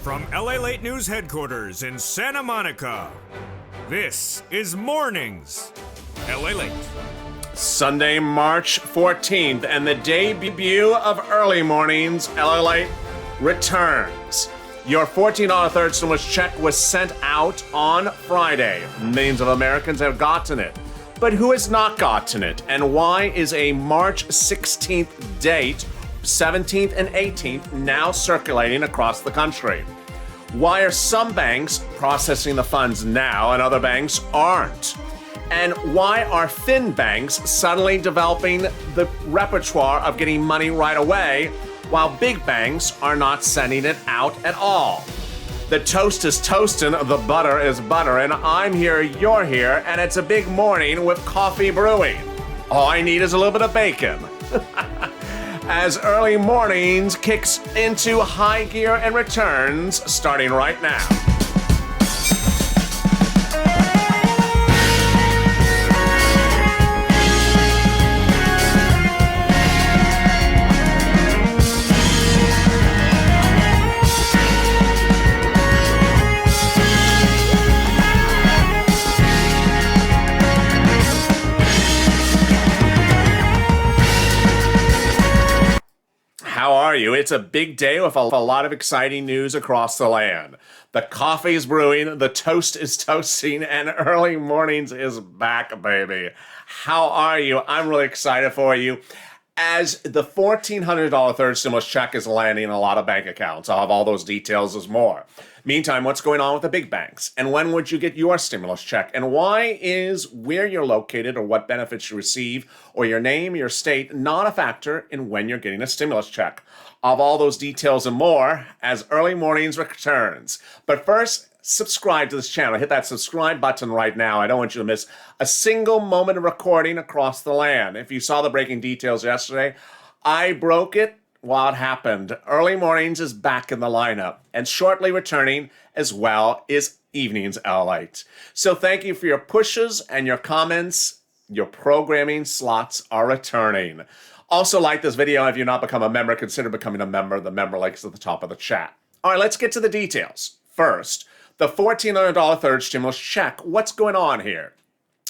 From LALATE News headquarters in Santa Monica, this is Mornings LALATE. Sunday, March 14th, and the debut of Early Mornings LALATE returns. Your $14 third stimulus check was sent out on Friday. Millions of Americans have gotten it. But who has not gotten it? And why is a March 16th date, 17th and 18th, now circulating across the country? Why are some banks processing the funds now and other banks aren't? And why are thin banks suddenly developing the repertoire of getting money right away, while big banks are not sending it out at all? The toast is toasting, the butter is buttering. I'm here, you're here, and it's a big morning with coffee brewing. All I need is a little bit of bacon. As Early Mornings kicks into high gear and returns starting right now. How are you? It's a big day with a lot of exciting news across the land. The coffee is brewing, the toast is toasting, and Early Mornings is back, baby. How are you? I'm really excited for you. As the $1,400 third stimulus check is landing in a lot of bank accounts. I'll have all those details as more. Meantime, what's going on with the big banks? And when would you get your stimulus check? And why is where you're located or what benefits you receive or your name, your state, not a factor in when you're getting a stimulus check? I'll have all those details and more as Early Mornings returns. But first, subscribe to this channel. Hit that subscribe button right now. I don't want you to miss a single moment of recording across the land. If you saw the breaking details yesterday, I broke it while it happened. Early Mornings is back in the lineup, and shortly returning as well is Evenings LALATE. So thank you for your pushes and your comments. Your programming slots are returning. Also, like this video. If you're not become a member, consider becoming a member. The member link is at the top of the chat. All right, let's get to the details. First, the $1,400 third stimulus check. What's going on here?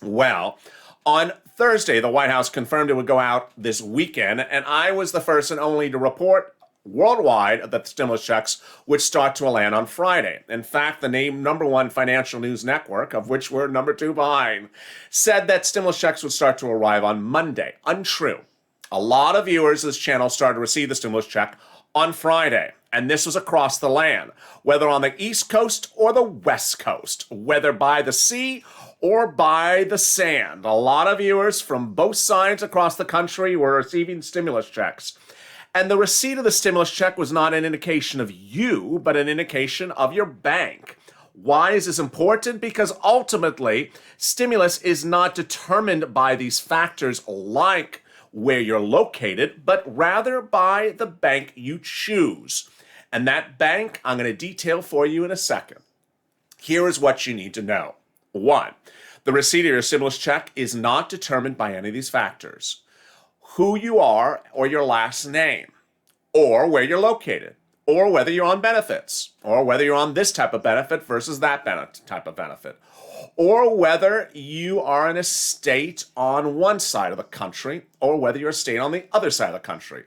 Well, on Thursday, the White House confirmed it would go out this weekend, and I was the first and only to report worldwide that the stimulus checks would start to land on Friday. In fact, the #1 financial news network, of which we're #2 behind, said that stimulus checks would start to arrive on Monday. Untrue. A lot of viewers of this channel started to receive the stimulus check on Friday, and this was across the land, whether on the East Coast or the West Coast, whether by the sea or by the sand. A lot of viewers from both sides across the country were receiving stimulus checks. And the receipt of the stimulus check was not an indication of you, but an indication of your bank. Why is this important? Because ultimately, stimulus is not determined by these factors like where you're located, but rather by the bank you choose. And that bank I'm going to detail for you in a second. Here is what you need to know. 1, the receipt of your stimulus check is not determined by any of these factors. Who you are or your last name, or where you're located, or whether you're on benefits, or whether you're on this type of benefit versus that type of benefit, or whether you are in a state on one side of the country, or whether you're a state on the other side of the country.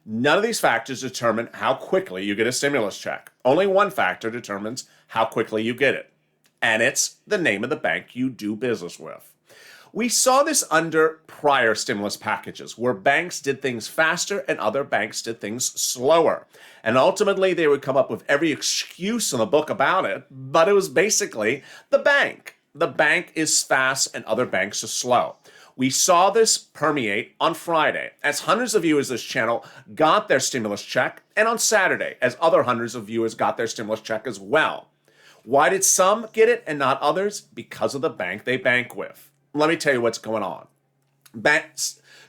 None of these factors determine how quickly you get a stimulus check. Only one factor determines how quickly you get it, and it's the name of the bank you do business with. We saw this under prior stimulus packages, where banks did things faster and other banks did things slower. And ultimately, they would come up with every excuse in the book about it, but it was basically the bank. The bank is fast and other banks are slow. We saw this permeate on Friday as hundreds of viewers of this channel got their stimulus check, and on Saturday as other hundreds of viewers got their stimulus check as well. Why did some get it and not others? Because of the bank they bank with. Let me tell you what's going on.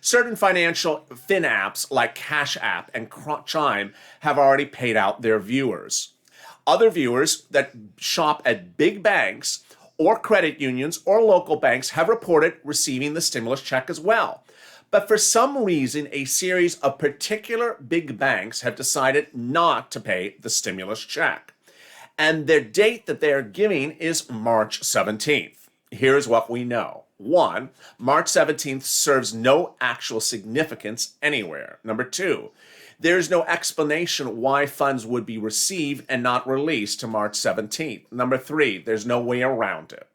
Certain financial fin apps like Cash App and Chime have already paid out their viewers. Other viewers that shop at big banks or credit unions or local banks have reported receiving the stimulus check as well. But for some reason, a series of particular big banks have decided not to pay the stimulus check. And their date that they are giving is March 17th. Here's what we know. 1, March 17th serves no actual significance anywhere. Number 2, there's no explanation why funds would be received and not released to March 17th. Number 3, there's no way around it.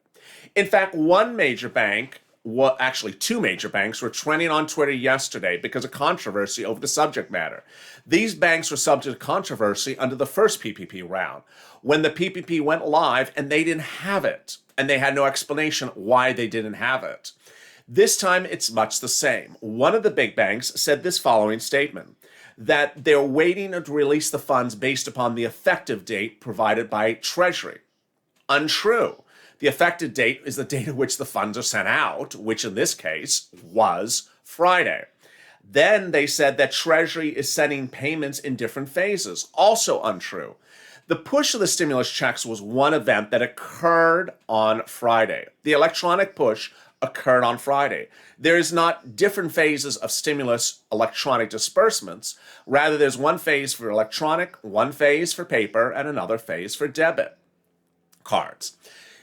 In fact, one major bank, well, actually two major banks, were trending on Twitter yesterday because of controversy over the subject matter. These banks were subject to controversy under the first PPP round, when the PPP went live and they didn't have it, and they had no explanation why they didn't have it. This time, it's much the same. One of the big banks said this following statement, that they're waiting to release the funds based upon the effective date provided by Treasury. Untrue. The effective date is the date at which the funds are sent out, which in this case was Friday. Then they said that Treasury is sending payments in different phases. Also untrue. The push of the stimulus checks was one event that occurred on Friday. The electronic push occurred on Friday. There is not different phases of stimulus electronic disbursements. Rather, there's one phase for electronic, one phase for paper, and another phase for debit cards.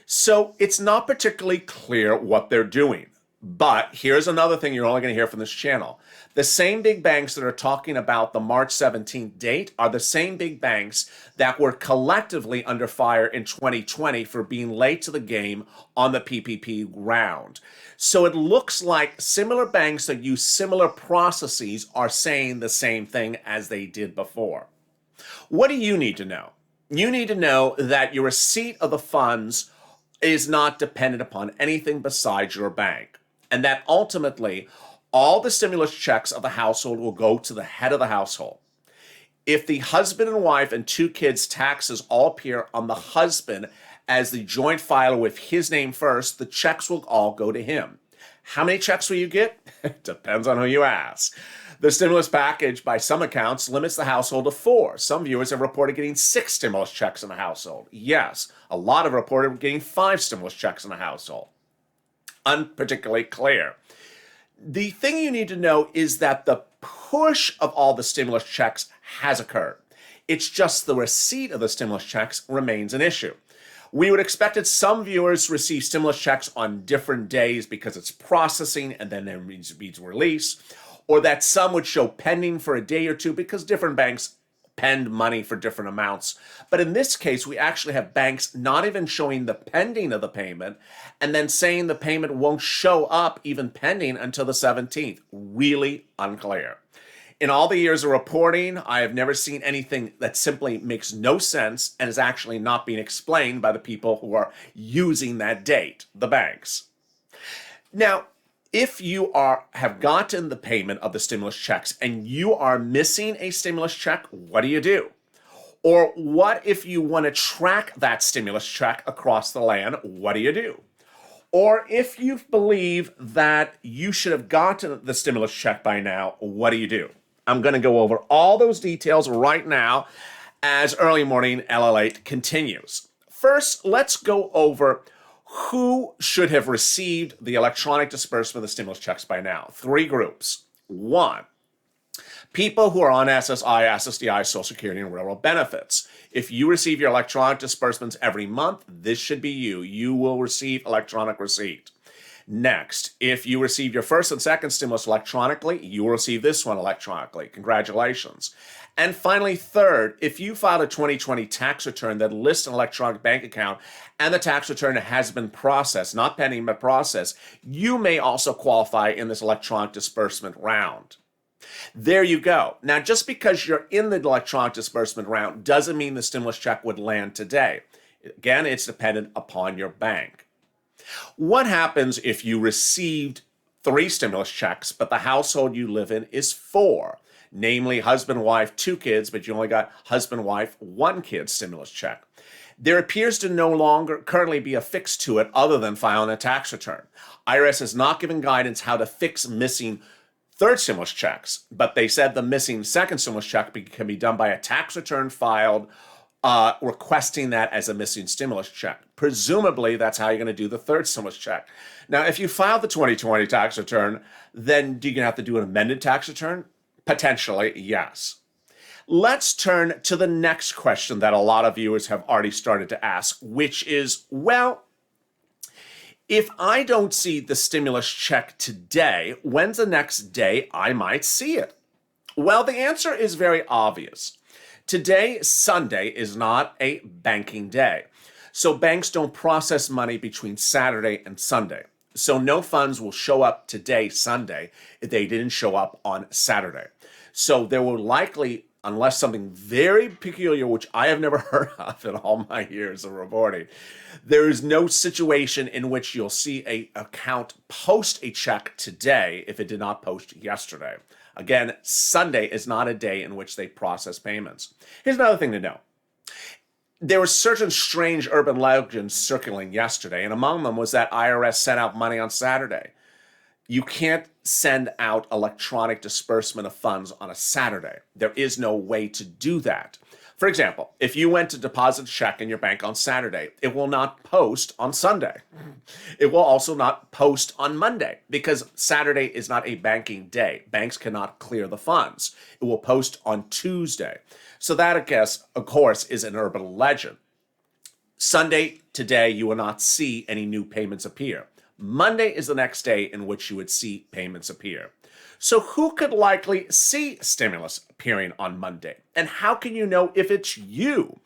So it's not particularly clear what they're doing. But here's another thing you're only going to hear from this channel. The same big banks that are talking about the March 17th date are the same big banks that were collectively under fire in 2020 for being late to the game on the PPP round. So it looks like similar banks that use similar processes are saying the same thing as they did before. What do you need to know? You need to know that your receipt of the funds is not dependent upon anything besides your bank, and that ultimately all the stimulus checks of the household will go to the head of the household. If the husband and wife and 2 kids' taxes all appear on the husband as the joint filer with his name first, the checks will all go to him. How many checks will you get? Depends on who you ask. The stimulus package, by some accounts, limits the household to 4. Some viewers have reported getting 6 stimulus checks in a household. Yes, a lot have reported getting 5 stimulus checks in a household. Unparticularly clear. The thing you need to know is that the push of all the stimulus checks has occurred. It's just the receipt of the stimulus checks remains an issue. We would expect that some viewers receive stimulus checks on different days because it's processing and then there needs to be release, or that some would show pending for a day or two because different banks pend money for different amounts. But in this case, we actually have banks not even showing the pending of the payment and then saying the payment won't show up even pending until the 17th. Really unclear. In all the years of reporting, I have never seen anything that simply makes no sense and is actually not being explained by the people who are using that date, the banks. Now, if you have gotten the payment of the stimulus checks and you are missing a stimulus check, what do you do? Or what if you want to track that stimulus check across the land? What do you do? Or if you believe that you should have gotten the stimulus check by now, what do you do? I'm going to go over all those details right now as Early Morning LALATE continues. First, let's go over who should have received the electronic disbursement of the stimulus checks by now. 3 groups. 1, people who are on SSI, SSDI, Social Security, and Railroad benefits. If you receive your electronic disbursements every month, this should be you. You will receive electronic receipt. Next, if you receive your first and second stimulus electronically, you will receive this one electronically. Congratulations. And finally, third, if you filed a 2020 tax return that lists an electronic bank account and the tax return has been processed, not pending, but processed, you may also qualify in this electronic disbursement round. There you go. Now, just because you're in the electronic disbursement round doesn't mean the stimulus check would land today. Again, it's dependent upon your bank. What happens if you received 3 stimulus checks, but the household you live in is 4? Namely, husband, wife, 2 kids, but you only got husband, wife, 1 kid stimulus check. There appears to no longer currently be a fix to it other than filing a tax return. IRS has not given guidance how to fix missing 3rd stimulus checks, but they said the missing 2nd stimulus check can be done by a tax return filed requesting that as a missing stimulus check. Presumably, that's how you're going to do the 3rd stimulus check. Now, if you filed the 2020 tax return, then do you have to do an amended tax return? Potentially, yes. Let's turn to the next question that a lot of viewers have already started to ask, which is, well, if I don't see the stimulus check today, when's the next day I might see it? Well, the answer is very obvious. Today, Sunday, is not a banking day. So banks don't process money between Saturday and Sunday. So no funds will show up today, Sunday, if they didn't show up on Saturday. So there will likely, unless something very peculiar, which I have never heard of in all my years of reporting, there is no situation in which you'll see an account post a check today if it did not post yesterday. Again, Sunday is not a day in which they process payments. Here's another thing to know. There were certain strange urban legends circling yesterday, and among them was that IRS sent out money on Saturday. You can't send out electronic disbursement of funds on a Saturday. There is no way to do that. For example, if you went to deposit a check in your bank on Saturday, it will not post on Sunday. It will also not post on Monday because Saturday is not a banking day. Banks cannot clear the funds. It will post on Tuesday. So that, I guess, of course, is an urban legend. Sunday, today, you will not see any new payments appear. Monday is the next day in which you would see payments appear. So who could likely see stimulus appearing on Monday? And how can you know if it's you?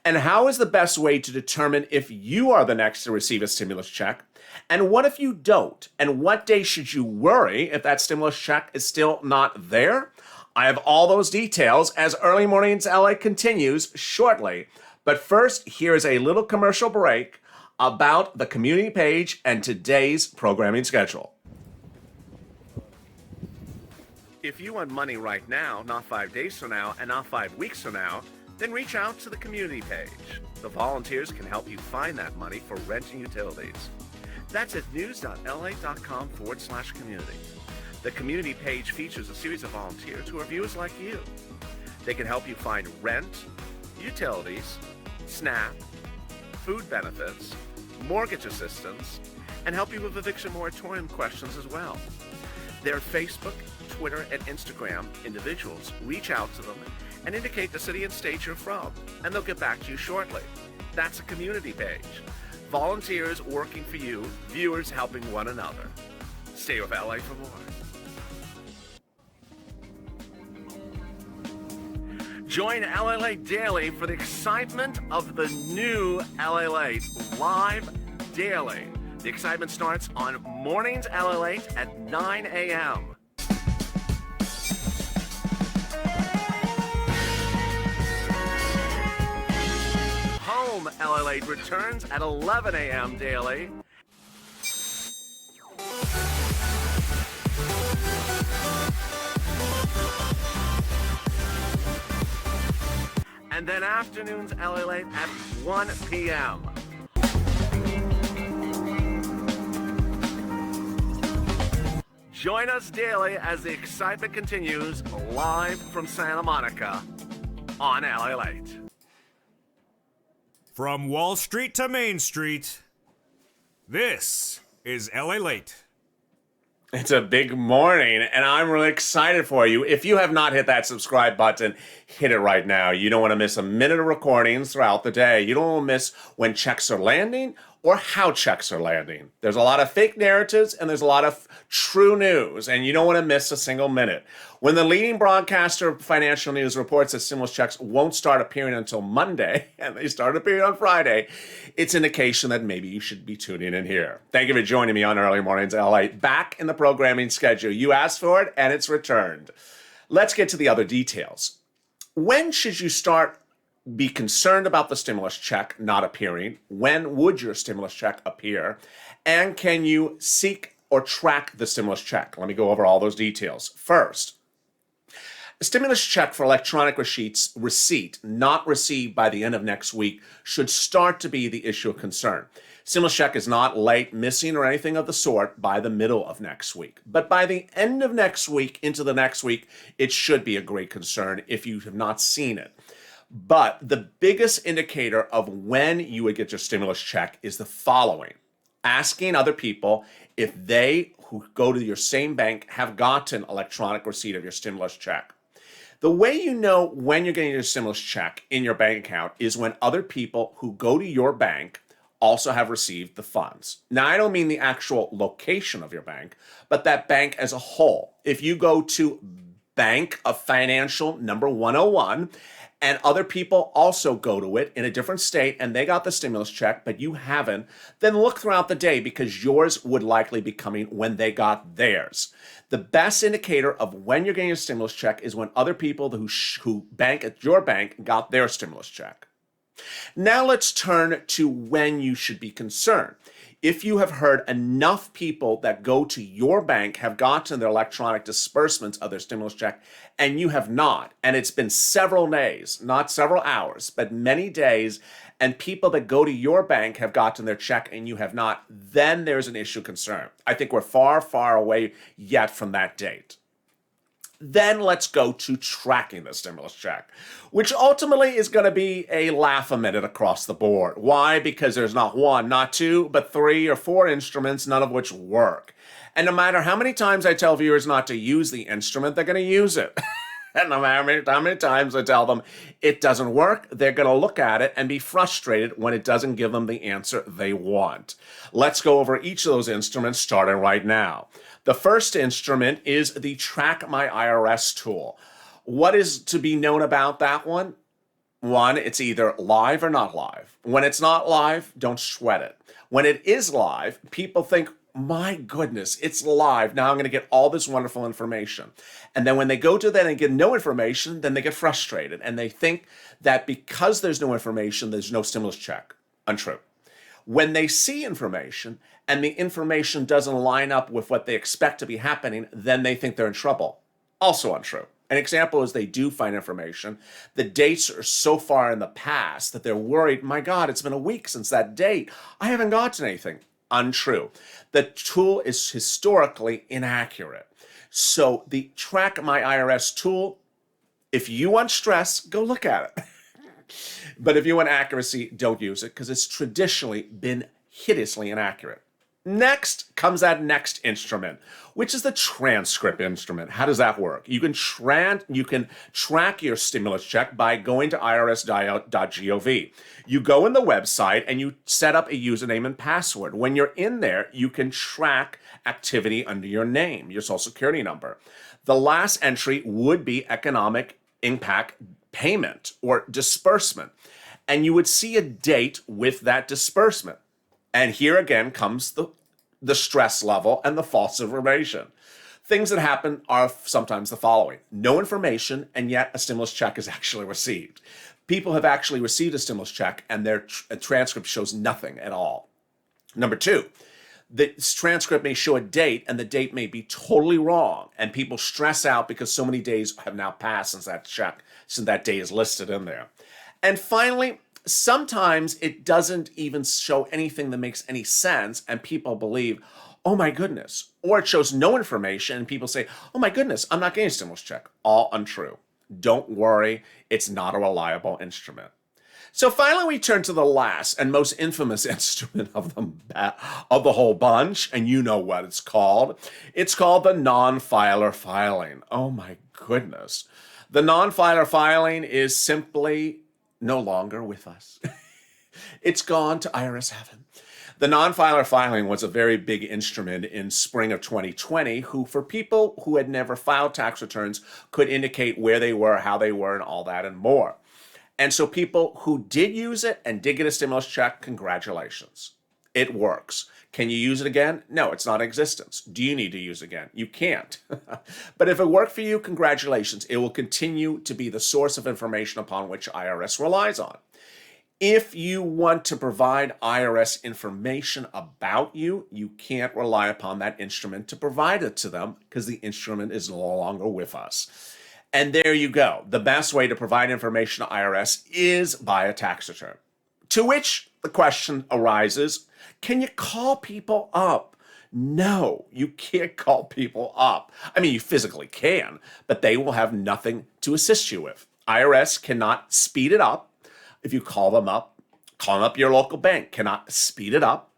And how is the best way to determine if you are the next to receive a stimulus check? And what if you don't? And what day should you worry if that stimulus check is still not there? I have all those details as Early Mornings LA continues shortly. But first, here is a little commercial break about the community page and today's programming schedule. If you want money right now, not 5 days from now, and not 5 weeks from now, then reach out to the community page. The volunteers can help you find that money for rent and utilities. That's at news.la.com/community. The community page features a series of volunteers who are viewers like you. They can help you find rent, utilities, SNAP, food benefits, mortgage assistance, and help you with eviction moratorium questions as well. Their Facebook, Twitter, and Instagram individuals reach out to them and indicate the city and state you're from, and they'll get back to you shortly. That's a community page. Volunteers working for you, viewers helping one another. Stay with LA for more. Join LALATE Daily for the excitement of the new LALATE live daily. The excitement starts on Mornings LALATE at 9 a.m. Home LALATE returns at 11 a.m. daily. And then afternoons LALATE at 1 p.m. Join us daily as the excitement continues live from Santa Monica on LALATE. From Wall Street to Main Street, this is LALATE. It's a big morning, and I'm really excited for you. If you have not hit that subscribe button, hit it right now. You don't want to miss a minute of recordings throughout the day. You don't want to miss when checks are landing or how checks are landing. There's a lot of fake narratives, and there's a lot of true news, and you don't want to miss a single minute. When the leading broadcaster of financial news reports that stimulus checks won't start appearing until Monday, and they start appearing on Friday, it's indication that maybe you should be tuning in here. Thank you for joining me on Early Mornings LA. Back in the programming schedule. You asked for it, and it's returned. Let's get to the other details. When should you be concerned about the stimulus check not appearing? When would your stimulus check appear? And can you seek or track the stimulus check? Let me go over all those details. First, a stimulus check for electronic receipt not received by the end of next week should start to be the issue of concern. Stimulus check is not late, missing, or anything of the sort by the middle of next week. But by the end of next week into the next week, it should be a great concern if you have not seen it. But the biggest indicator of when you would get your stimulus check is the following: asking other people if they who go to your same bank have gotten electronic receipt of your stimulus check. The way you know when you're getting your stimulus check in your bank account is when other people who go to your bank also have received the funds. Now, I don't mean the actual location of your bank, but that bank as a whole. If you go to Bank of Financial number 101, and other people also go to it in a different state and they got the stimulus check, but you haven't, then look throughout the day because yours would likely be coming when they got theirs. The best indicator of when you're getting a stimulus check is when other people who bank at your bank got their stimulus check. Now let's turn to when you should be concerned. If you have heard enough people that go to your bank have gotten their electronic disbursements of their stimulus check and you have not, and it's been several days, not several hours, but many days, and people that go to your bank have gotten their check and you have not, then there's an issue of concern. I think we're far, far away yet from that date. Then let's go to tracking the stimulus check, which ultimately is going to be a laugh a minute across the board. Why? Because there's not one, not two, but 3 or 4 instruments, none of which work. And no matter how many times I tell viewers not to use the instrument, they're going to use it. And no matter how many times I tell them it doesn't work, they're going to look at it and be frustrated when it doesn't give them the answer they want. Let's go over each of those instruments starting right now. The first instrument is the Track My IRS tool. What is to be known about that one? One, it's either live or not live. When it's not live, don't sweat it. When it is live, people think, my goodness, it's live. Now I'm going to get all this wonderful information. And then when they go to that and get no information, then they get frustrated. And they think that because there's no information, there's no stimulus check. Untrue. When they see information and the information doesn't line up with what they expect to be happening, then they think they're in trouble. Also untrue. An example is they do find information. The dates are so far in the past that they're worried, my God, it's been a week since that date. I haven't gotten anything. Untrue. The tool is historically inaccurate. So the Track My IRS tool, if you want stress, go look at it. But if you want accuracy, don't use it because it's traditionally been hideously inaccurate. Next comes that next instrument, which is the transcript instrument. How does that work? You can track your stimulus check by going to irs.gov. You go in the website and you set up a username and password. When you're in there, you can track activity under your name, your social security number. The last entry would be economic impact payment or disbursement. And you would see a date with that disbursement. And here again comes the stress level and the false information. Things that happen are sometimes the following. No information, and yet a stimulus check is actually received. People have actually received a stimulus check, and their transcript shows nothing at all. Number 2, the transcript may show a date, and the date may be totally wrong, and people stress out because so many days have now passed since that date is listed in there. And finally, sometimes it doesn't even show anything that makes any sense, and people believe, oh my goodness. Or it shows no information, and people say, oh my goodness, I'm not getting a stimulus check. All untrue. Don't worry, it's not a reliable instrument. So finally, we turn to the last and most infamous instrument of the whole bunch, and you know what it's called. It's called the non-filer filing. Oh my goodness. The non-filer filing is simply no longer with us. It's gone to IRS heaven. The non-filer filing was a very big instrument in spring of 2020 for people who had never filed tax returns could indicate where they were, how they were, and all that and more. And so people who did use it and did get a stimulus check, congratulations. It works. Can you use it again? No, it's not in existence. Do you need to use it again? You can't. But if it worked for you, congratulations. It will continue to be the source of information upon which IRS relies on. If you want to provide IRS information about you, you can't rely upon that instrument to provide it to them because the instrument is no longer with us. And there you go. The best way to provide information to IRS is by a tax return. To which the question arises, can you call people up? No, you can't call people up. I mean, you physically can, but they will have nothing to assist you with. IRS cannot speed it up. If you call them up your local bank cannot speed it up.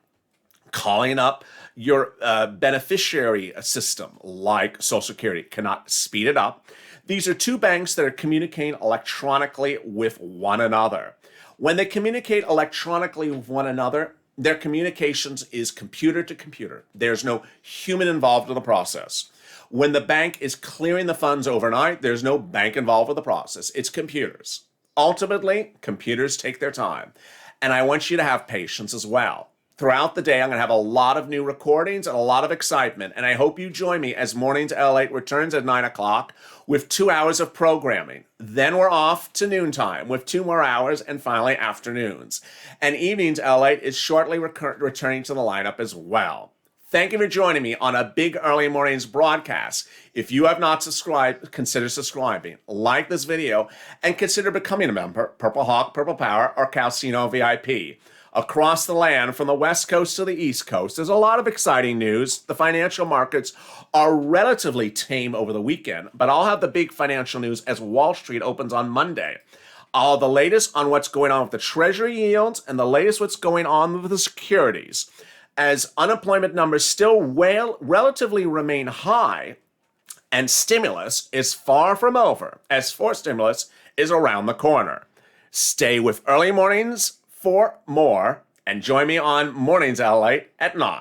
Calling up your beneficiary system like Social Security cannot speed it up. These are two banks that are communicating electronically with one another. When they communicate electronically with one another, their communications is computer to computer. There's no human involved in the process. When the bank is clearing the funds overnight, there's no bank involved with the process. It's computers. Ultimately, computers take their time. And I want you to have patience as well. Throughout the day, I'm going to have a lot of new recordings and a lot of excitement. And I hope you join me as Mornings LALATE returns at 9 o'clock with 2 hours of programming. Then we're off to noontime with 2 more hours and finally afternoons. And Evenings LALATE is shortly returning to the lineup as well. Thank you for joining me on a big early mornings broadcast. If you have not subscribed, consider subscribing, like this video, and consider becoming a member, Purple Hawk, Purple Power, or Calcino VIP. Across the land, from the West Coast to the East Coast, there's a lot of exciting news. The financial markets are relatively tame over the weekend, but I'll have the big financial news as Wall Street opens on Monday. I'll have the latest on what's going on with the Treasury yields and the latest what's going on with the securities. As unemployment numbers still relatively remain high, and stimulus is far from over, as forced stimulus is around the corner. Stay with Early Mornings for more, and join me on Mornings LALATE at 9.